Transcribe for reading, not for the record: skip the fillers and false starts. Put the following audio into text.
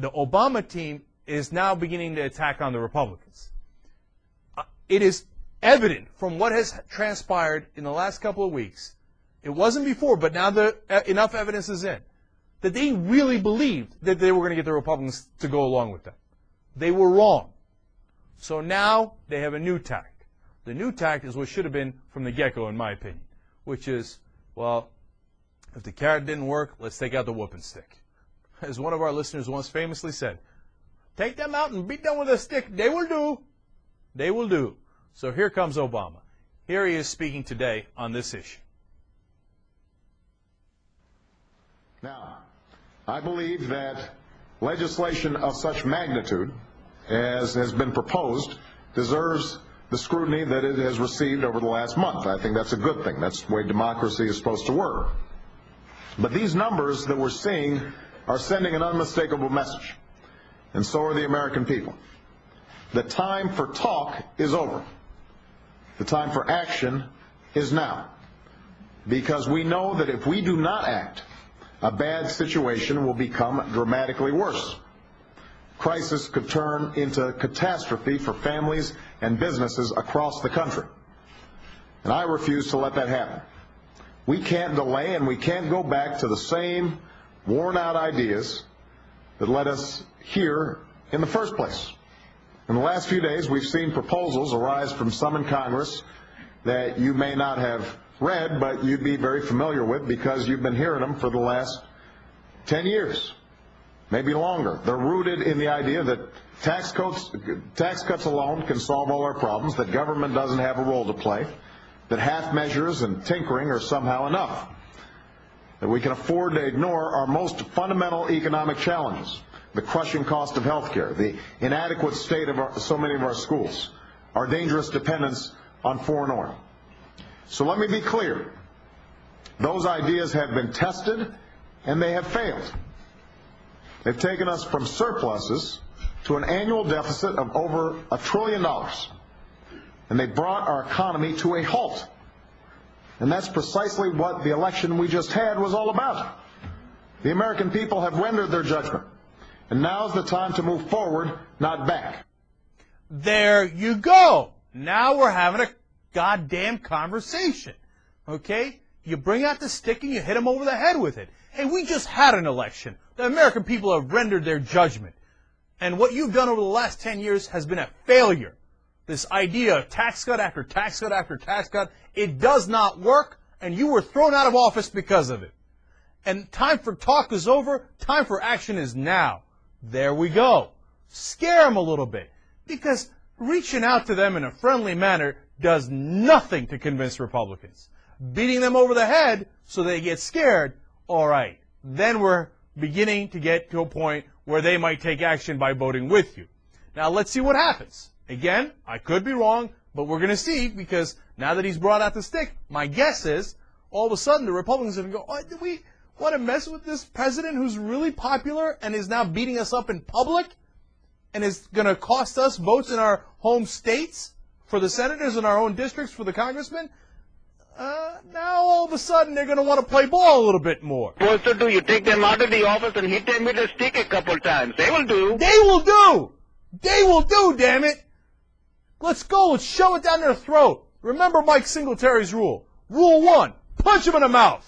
the Obama team is now beginning to attack on the Republicans. It is evident from what has transpired in the last couple of weeks, it wasn't before, but now enough evidence is in, that they really believed that they were going to get the Republicans to go along with them. They were wrong. So now they have a new tact. The new tact is what should have been from the get-go, in my opinion, which is, well, if the carrot didn't work, let's take out the whooping stick. As one of our listeners once famously said, take them out and beat them with a stick. They will do. They will do. So here comes Obama. Here he is speaking today on this issue. Now, I believe that legislation of such magnitude as has been proposed deserves the scrutiny that it has received over the last month. I think that's a good thing. That's the way democracy is supposed to work. But these numbers that we're seeing are sending an unmistakable message, and so are the American people. The time for talk is over. The time for action is now. Because we know that if we do not act, a bad situation will become dramatically worse. Crisis could turn into catastrophe for families and businesses across the country. And I refuse to let that happen. We can't delay, and we can't go back to the same worn-out ideas that led us here in the first place. In the last few days, we've seen proposals arise from some in Congress that you may not have read, but you'd be very familiar with because you've been hearing them for the last 10 years, maybe longer. They're rooted in the idea that tax cuts alone can solve all our problems, that government doesn't have a role to play, that half measures and tinkering are somehow enough, that we can afford to ignore our most fundamental economic challenges, the crushing cost of health care, the inadequate state of so many of our schools, our dangerous dependence on foreign oil. So let me be clear. Those ideas have been tested, and they have failed. They've taken us from surpluses to an annual deficit of over $1 trillion. And they brought our economy to a halt. And that's precisely what the election we just had was all about. The American people have rendered their judgment. And now's the time to move forward, not back. There you go. Now we're having a goddamn conversation. Okay? You bring out the stick and you hit them over the head with it. Hey, we just had an election. The American people have rendered their judgment. And what you've done over the last 10 years has been a failure. This idea of tax cut after tax cut after tax cut, it does not work, and you were thrown out of office because of it. And time for talk is over. Time for action is now. There we go. Scare them a little bit. Because reaching out to them in a friendly manner does nothing to convince Republicans. Beating them over the head so they get scared, all right. Then we're beginning to get to a point where they might take action by voting with you. Now let's see what happens. Again, I could be wrong, but we're going to see, because now that he's brought out the stick, my guess is all of a sudden the Republicans are going to go, oh, do we want to mess with this president who's really popular and is now beating us up in public and is going to cost us votes in our home states for the senators in our own districts for the congressmen? Now all of a sudden they're going to want to play ball a little bit more. Supposed to do, you take them out of the office and hit them with a stick a couple times. They will do. They will do. They will do, damn it. Let's go. Let's shove it down their throat. Remember Mike Singletary's rule. Rule 1, punch him in the mouth.